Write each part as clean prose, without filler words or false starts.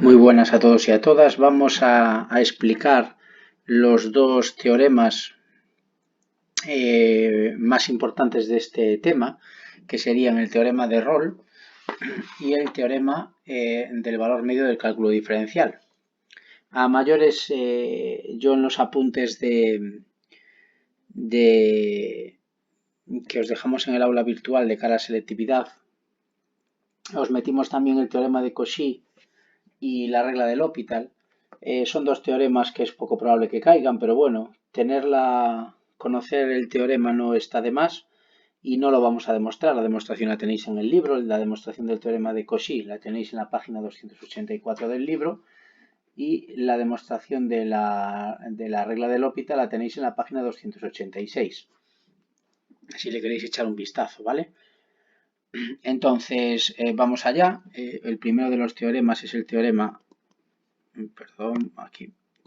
Muy buenas a todos y a todas. Vamos a explicar los dos teoremas más importantes de este tema, que serían el teorema de Rolle y el teorema del valor medio del cálculo diferencial. A mayores, yo en los apuntes que os dejamos en el aula virtual de cara a selectividad, os metimos también el teorema de Cauchy y la regla del L'Hopital. Son dos teoremas que es poco probable que caigan, pero bueno, conocer el teorema no está de más y no lo vamos a demostrar. La demostración la tenéis en el libro, la demostración del teorema de Cauchy la tenéis en la página 284 del libro y la demostración de la regla del L'Hopital la tenéis en la página 286. Si le queréis echar un vistazo, ¿vale? Entonces, vamos allá. El primero de los teoremas es el teorema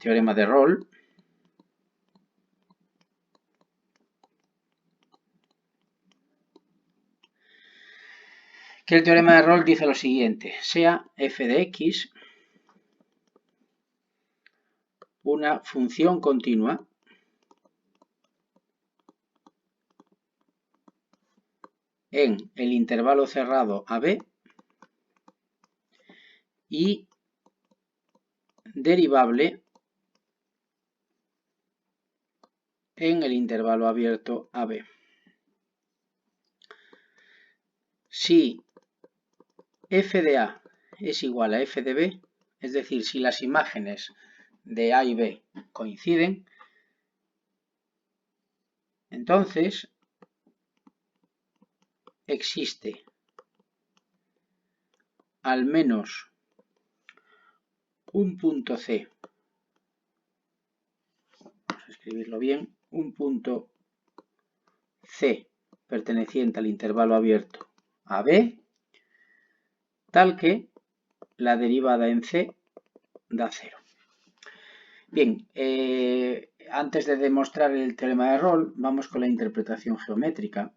teorema de Rolle. Que el teorema de Rolle dice lo siguiente: sea f de x una función continua en el intervalo cerrado AB y derivable en el intervalo abierto AB. Si f de A es igual a f de B, es decir, si las imágenes de A y B coinciden, entonces existe al menos un punto C, vamos a escribirlo bien, un punto C perteneciente al intervalo abierto AB, tal que la derivada en C da 0. Bien, antes de demostrar el teorema de Rolle, vamos con la interpretación geométrica.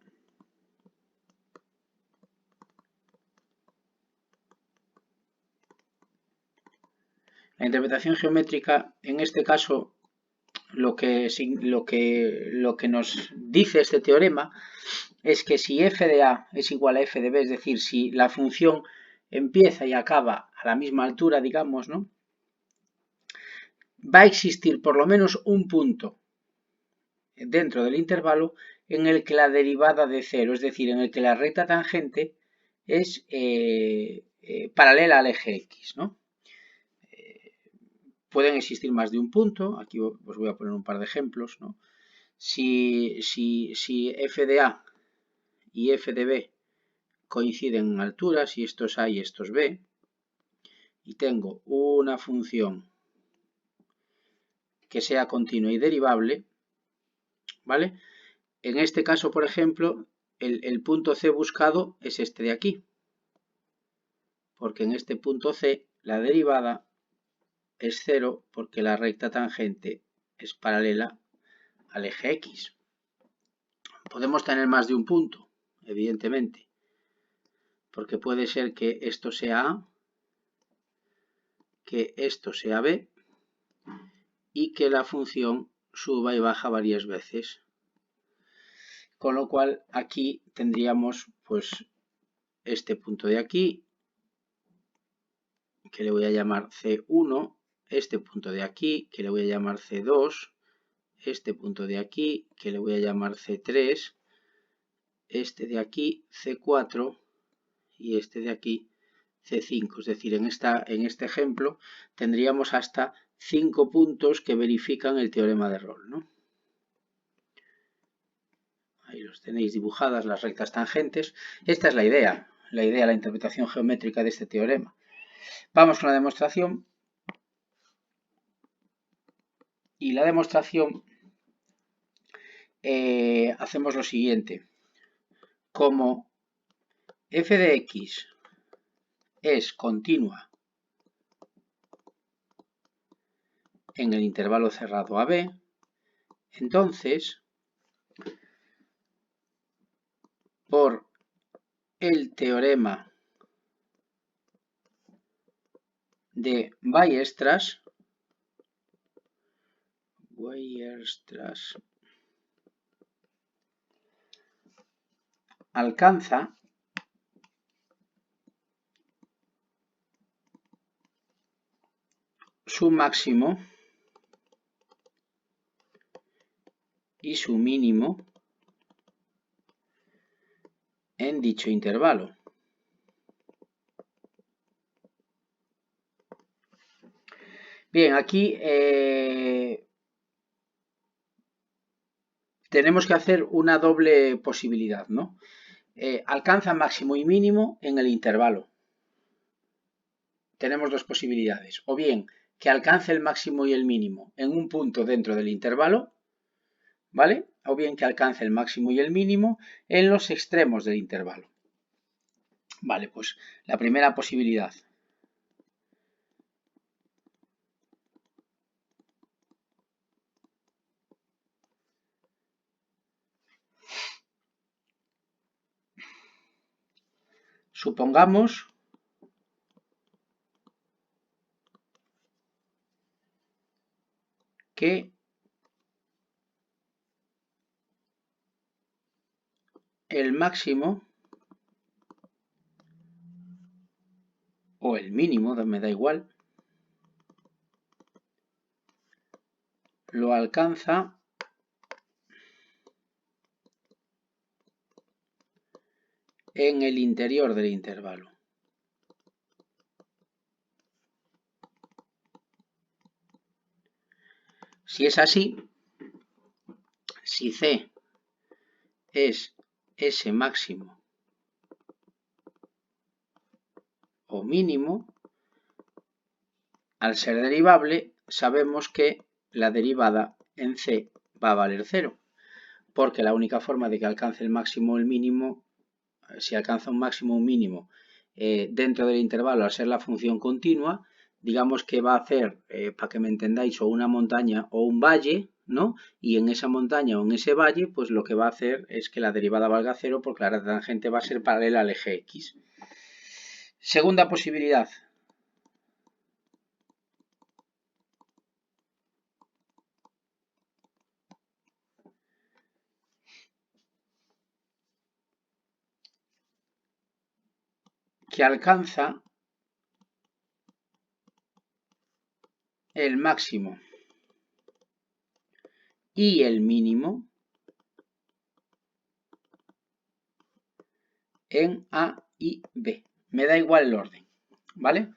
La interpretación geométrica, en este caso, lo que nos dice este teorema es que si f de A es igual a f de B, es decir, si la función empieza y acaba a la misma altura, digamos, ¿no?, va a existir por lo menos un punto dentro del intervalo en el que la derivada de 0, es decir, en el que la recta tangente es paralela al eje X, ¿no? Pueden existir más de un punto, aquí os voy a poner un par de ejemplos, ¿no? Si f de A y f de B coinciden en alturas, y esto es A y esto es B, y tengo una función que sea continua y derivable, ¿vale? En este caso, por ejemplo, el punto C buscado es este de aquí, porque en este punto C la derivada es 0 porque la recta tangente es paralela al eje X. Podemos tener más de un punto, evidentemente, porque puede ser que esto sea A, que esto sea B y que la función suba y baja varias veces. Con lo cual aquí tendríamos pues este punto de aquí, que le voy a llamar C1, este punto de aquí, que le voy a llamar C2, este punto de aquí, que le voy a llamar C3, este de aquí C4 y este de aquí C5. Es decir, en este ejemplo tendríamos hasta 5 puntos que verifican el teorema de Rolle, ¿no? Ahí los tenéis dibujadas las rectas tangentes. Esta es la idea, la interpretación geométrica de este teorema. Vamos con la demostración. Y la demostración hacemos lo siguiente. Como f de x es continua en el intervalo cerrado AB, entonces, por el teorema de Weierstrass alcanza su máximo y su mínimo en dicho intervalo. Bien, aquí tenemos que hacer una doble posibilidad, ¿no? Alcanza máximo y mínimo en el intervalo. Tenemos dos posibilidades, o bien que alcance el máximo y el mínimo en un punto dentro del intervalo, ¿vale? O bien que alcance el máximo y el mínimo en los extremos del intervalo. Vale, pues la primera posibilidad. Supongamos que el máximo o el mínimo, me da igual, lo alcanza en el interior del intervalo. Si es así, si C es ese máximo o mínimo, al ser derivable, sabemos que la derivada en C va a valer 0, porque la única forma de que alcance el máximo o el mínimo, si alcanza un máximo o un mínimo dentro del intervalo al ser la función continua, digamos que va a hacer, para que me entendáis, o una montaña o un valle, ¿no? Y en esa montaña o en ese valle, pues lo que va a hacer es que la derivada valga 0 porque la tangente va a ser paralela al eje X. Segunda posibilidad. Que alcanza el máximo y el mínimo en A y B. Me da igual el orden, ¿vale?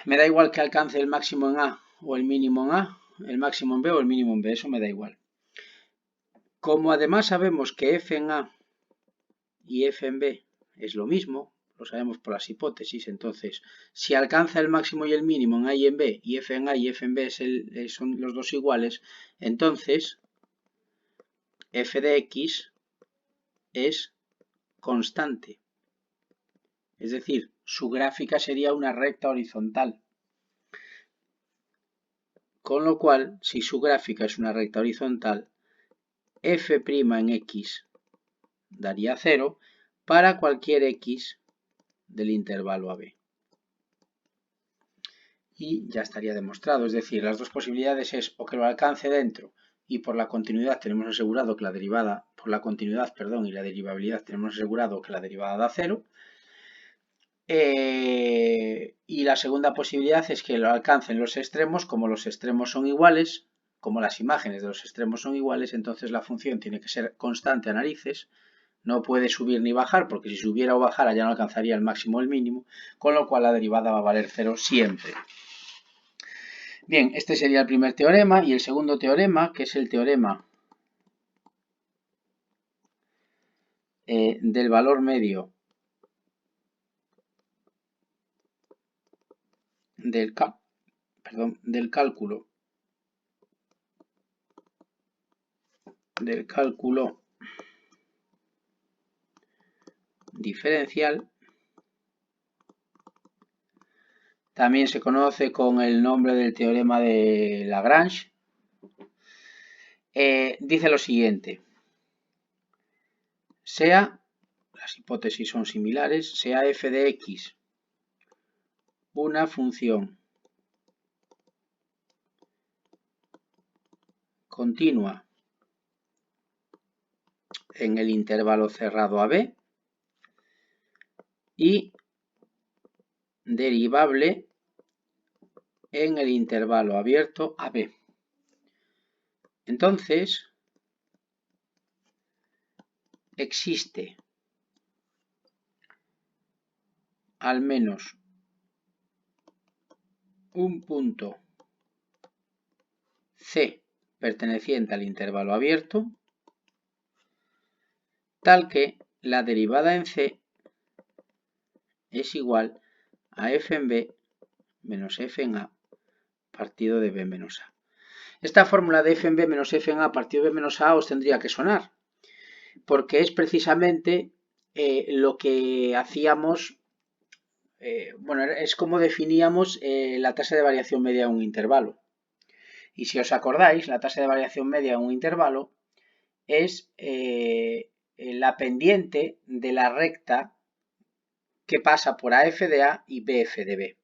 Me da igual que alcance el máximo en A o el mínimo en A, el máximo en B o el mínimo en B, eso me da igual. Como además sabemos que F en A y F en B es lo mismo, lo sabemos por las hipótesis, entonces si alcanza el máximo y el mínimo en A y en B, y F en A y F en B son los dos iguales, entonces F de X es constante. Es decir, su gráfica sería una recta horizontal. Con lo cual, si su gráfica es una recta horizontal, f' en X daría 0 para cualquier X del intervalo AB. Y ya estaría demostrado. Es decir, las dos posibilidades es o que lo alcance dentro y por la continuidad tenemos asegurado que la derivada, por la continuidad, perdón, y la derivabilidad tenemos asegurado que la derivada da 0. Y la segunda posibilidad es que lo alcancen los extremos, como los extremos son iguales, como las imágenes de los extremos son iguales, entonces la función tiene que ser constante a narices, no puede subir ni bajar, porque si subiera o bajara ya no alcanzaría el máximo o el mínimo, con lo cual la derivada va a valer 0 siempre. Bien, este sería el primer teorema, y el segundo teorema, que es el teorema del valor medio del cálculo diferencial, también se conoce con el nombre del teorema de Lagrange. Dice lo siguiente: sea, las hipótesis son similares, sea f de x una función continua en el intervalo cerrado AB y derivable en el intervalo abierto AB. Entonces, existe al menos un punto C perteneciente al intervalo abierto, tal que la derivada en C es igual a f en B menos f en A partido de B menos A. Esta fórmula de f en B menos f en A partido de B menos A os tendría que sonar, porque es precisamente lo que hacíamos, bueno, es como definíamos la tasa de variación media en un intervalo. Y si os acordáis, la tasa de variación media en un intervalo es la pendiente de la recta que pasa por AF de A y BF de B.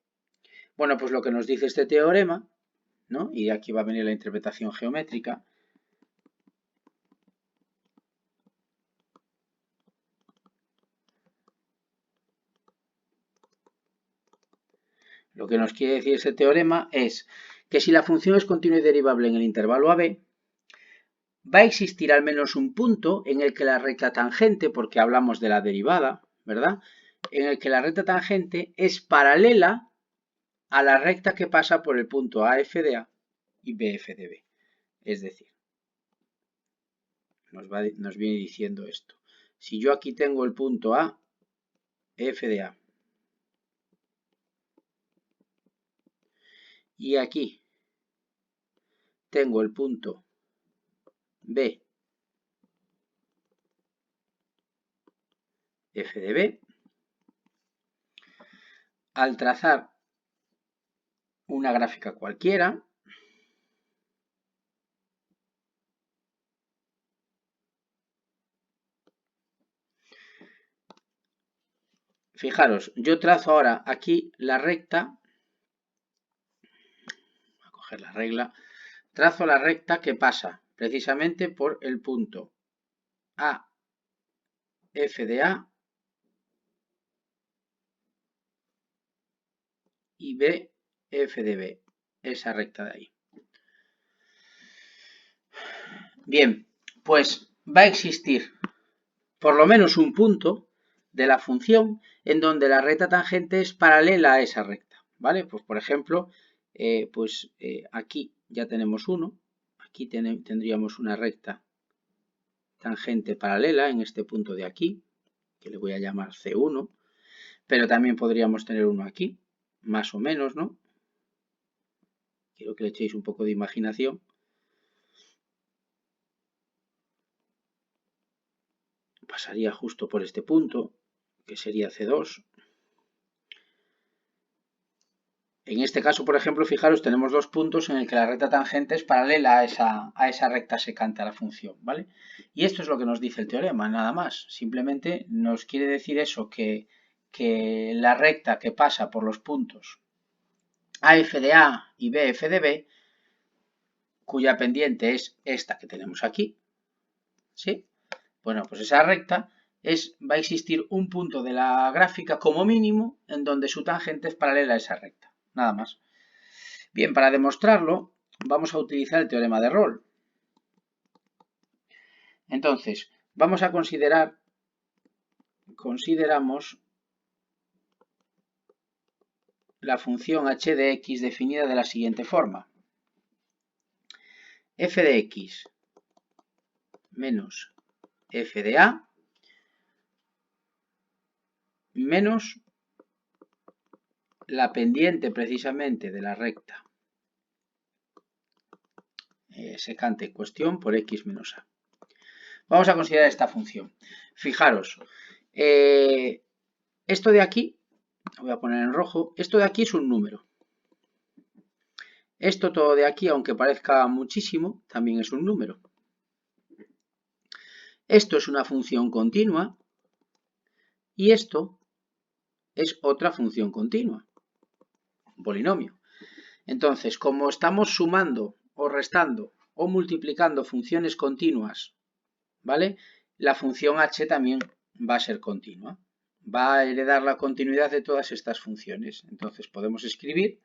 Bueno, pues lo que nos dice este teorema, ¿no? Y aquí va a venir la interpretación geométrica. Lo que nos quiere decir este teorema es que si la función es continua y derivable en el intervalo AB, va a existir al menos un punto en el que la recta tangente, porque hablamos de la derivada, ¿verdad? En el que la recta tangente es paralela a la recta que pasa por el punto AF de A y BF de B. Es decir, nos viene diciendo esto. Si yo aquí tengo el punto A, F de A, y aquí tengo el punto B, F de B, al trazar una gráfica cualquiera, fijaros, yo trazo ahora aquí la recta, voy a coger la regla, trazo la recta que pasa precisamente por el punto A, F de A y B, F de B, esa recta de ahí. Bien, pues va a existir por lo menos un punto de la función en donde la recta tangente es paralela a esa recta, ¿vale? Pues por ejemplo, aquí ya tenemos uno, aquí tendríamos una recta tangente paralela en este punto de aquí, que le voy a llamar C1, pero también podríamos tener uno aquí, más o menos, ¿no? Quiero que le echéis un poco de imaginación. Pasaría justo por este punto, que sería C2. En este caso, por ejemplo, fijaros, tenemos dos puntos en el que la recta tangente es paralela a esa recta secante a la función, ¿vale? Y esto es lo que nos dice el teorema, nada más. Simplemente nos quiere decir eso, que la recta que pasa por los puntos AF de A y BF de B, cuya pendiente es esta que tenemos aquí, ¿sí? Bueno, pues esa recta va a existir un punto de la gráfica como mínimo en donde su tangente es paralela a esa recta, nada más. Bien, para demostrarlo vamos a utilizar el teorema de Rolle. Entonces, vamos a consideramos la función h de x definida de la siguiente forma. F de x menos f de a menos la pendiente precisamente de la recta secante en cuestión por x menos a. Vamos a considerar esta función. Fijaros, esto de aquí, lo voy a poner en rojo, esto de aquí es un número. Esto todo de aquí, aunque parezca muchísimo, también es un número. Esto es una función continua y esto es otra función continua. polinomio. Entonces, como estamos sumando o restando o multiplicando funciones continuas, ¿vale? La función h también va a ser continua. Va a heredar la continuidad de todas estas funciones. Entonces podemos escribir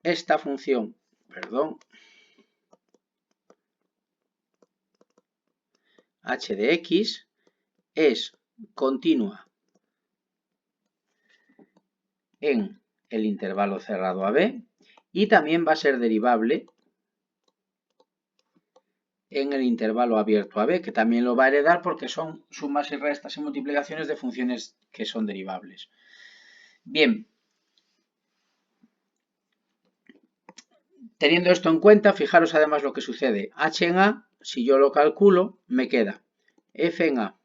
esta función, h de x es continua en el intervalo cerrado AB y también va a ser derivable en el intervalo abierto AB, que también lo va a heredar porque son sumas y restas y multiplicaciones de funciones que son derivables. Bien, teniendo esto en cuenta, fijaros además lo que sucede. H en A, si yo lo calculo, me queda f en A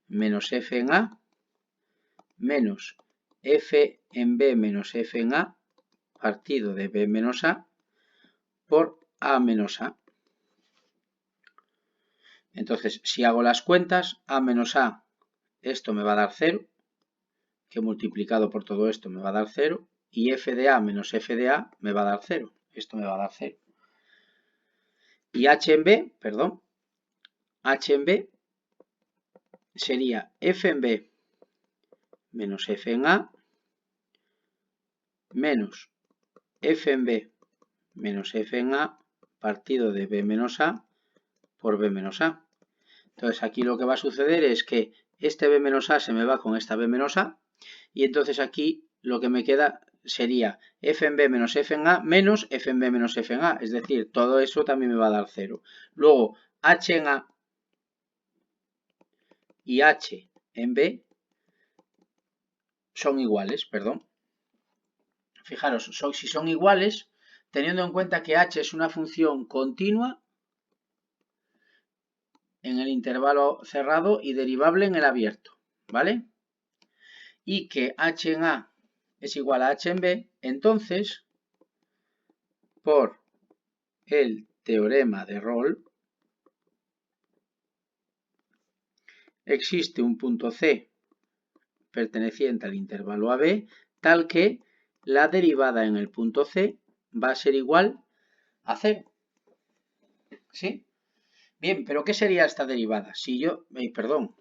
menos f en A menos f en B menos f en A partido de B menos A por A menos A. Entonces, si hago las cuentas, A menos A, esto me va a dar 0, que multiplicado por todo esto me va a dar 0, y f de A menos f de A me va a dar 0, esto me va a dar 0. Y h en B, h en B sería f en B menos f en A menos f en B menos f en A partido de B menos A por B menos A. Entonces aquí lo que va a suceder es que este B menos A se me va con esta B menos A y entonces aquí lo que me queda sería f en B menos f en A menos f en B menos f en A. Es decir, todo eso también me va a dar 0. Luego h en A y h en B son iguales, Fijaros, si son iguales, teniendo en cuenta que h es una función continua en el intervalo cerrado y derivable en el abierto, ¿vale? Y que h en A es igual a h en B, entonces, por el teorema de Rolle, existe un punto C perteneciente al intervalo AB, tal que la derivada en el punto C va a ser igual a 0. ¿Sí? Bien, pero ¿qué sería esta derivada? Si yo,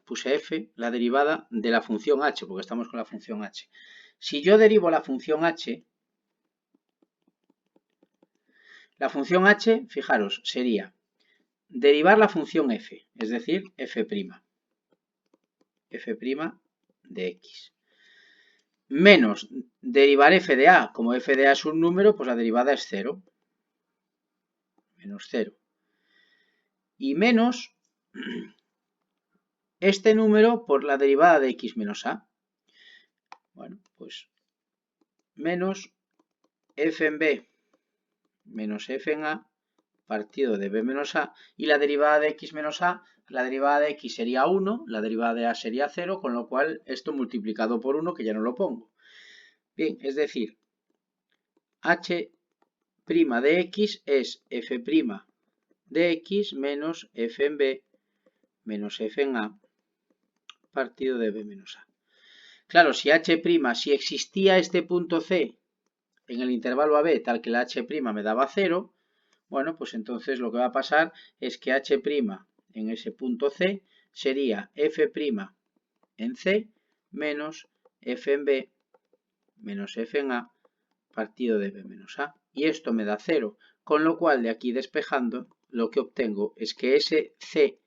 puse f, la derivada de la función h, porque estamos con la función h. Si yo derivo la función h, fijaros, sería derivar la función f, es decir, f' de x, menos derivar f de a. Como f de a es un número, pues la derivada es 0, menos 0. Y menos este número por la derivada de x menos a. Bueno, pues menos f en b menos f en a partido de b menos a, y la derivada de x menos a, la derivada de x sería 1, la derivada de a sería 0, con lo cual esto multiplicado por 1, que ya no lo pongo. Bien, es decir, h' de x es f' de x menos f en b menos f en a partido de b menos a. Claro, si si existía este punto C en el intervalo AB tal que la h' me daba 0, bueno, pues entonces lo que va a pasar es que h' en ese punto C sería f' en C menos f en B menos f en A partido de B menos A. Y esto me da 0, con lo cual de aquí despejando lo que obtengo es que ese C,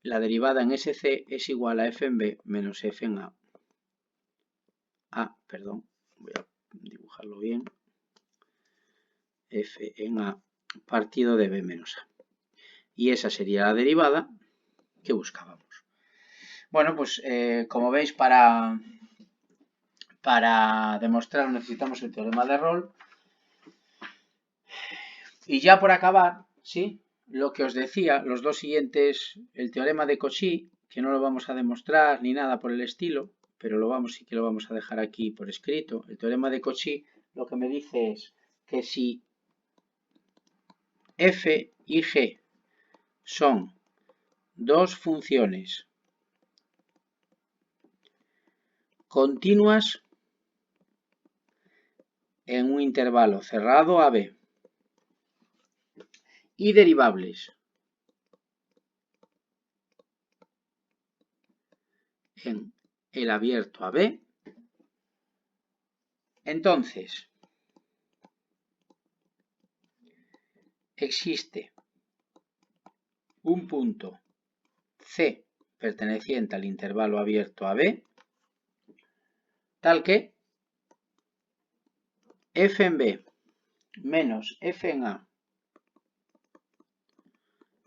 la derivada en ese C es igual a f en B menos f en A. Voy a dibujarlo bien. F en A partido de B menos A. Y esa sería la derivada que buscábamos. Bueno, pues como veis, para demostrar necesitamos el teorema de Rolle. Y ya por acabar, ¿sí? Lo que os decía, los dos siguientes, el teorema de Cauchy, que no lo vamos a demostrar ni nada por el estilo, pero sí que lo vamos a dejar aquí por escrito. El teorema de Cauchy lo que me dice es que si f y g son dos funciones continuas en un intervalo cerrado AB y derivables en el abierto AB, entonces existe un punto C perteneciente al intervalo abierto AB, tal que F en B menos F en A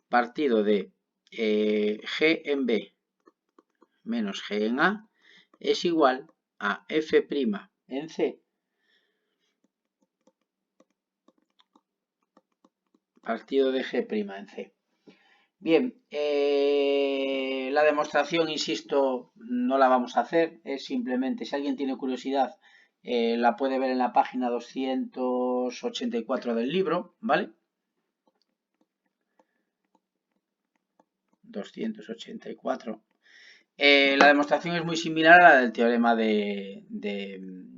partido de G en B menos G en A es igual a F' en C partido de G' en C. Bien, la demostración, insisto, no la vamos a hacer, es simplemente, si alguien tiene curiosidad, la puede ver en la página 284 del libro, ¿vale? 284. La demostración es muy similar a la del teorema de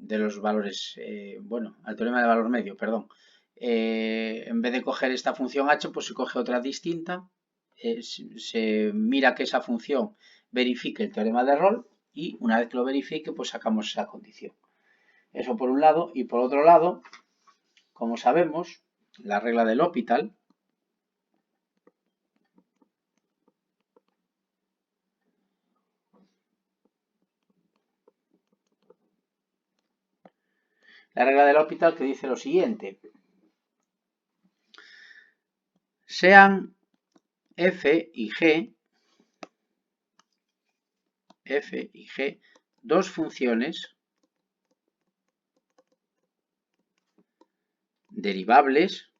los valores, bueno, al teorema de valor medio, perdón. En vez de coger esta función h, pues se coge otra distinta, se mira que esa función verifique el teorema de Rolle y una vez que lo verifique, pues sacamos esa condición. Eso por un lado, y por otro lado, como sabemos, la regla del L'Hopital que dice lo siguiente: sean F y G dos funciones derivables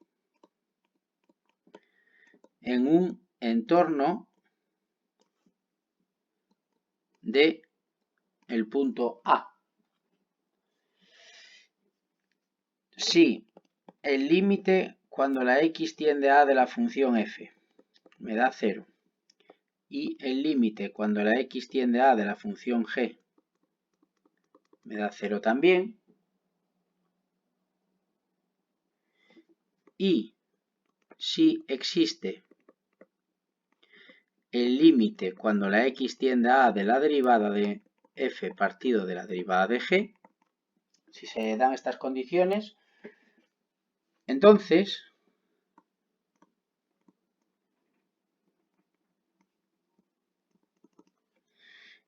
en un entorno de el punto A. Si el límite cuando la x tiende a de la función f me da 0 y el límite cuando la x tiende a de la función g me da 0 también, y si existe el límite cuando la x tiende a de la derivada de f partido de la derivada de g, si se dan estas condiciones, entonces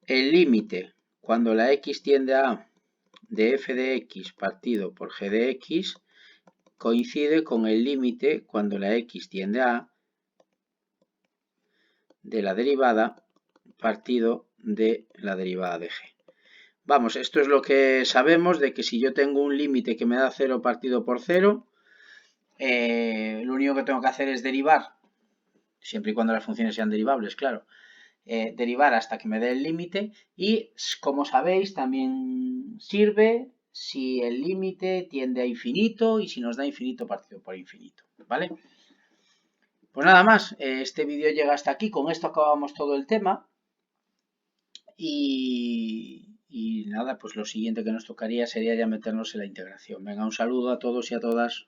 el límite cuando la x tiende a de f de x partido por g de x coincide con el límite cuando la x tiende a de la derivada partido de la derivada de g. Vamos, esto es lo que sabemos de que si yo tengo un límite que me da 0 partido por 0, lo único que tengo que hacer es derivar, siempre y cuando las funciones sean derivables, claro, derivar hasta que me dé el límite, y como sabéis también sirve si el límite tiende a infinito y si nos da infinito partido por infinito, ¿vale? Pues nada más, este vídeo llega hasta aquí, con esto acabamos todo el tema y nada, pues lo siguiente que nos tocaría sería ya meternos en la integración. Venga, un saludo a todos y a todas.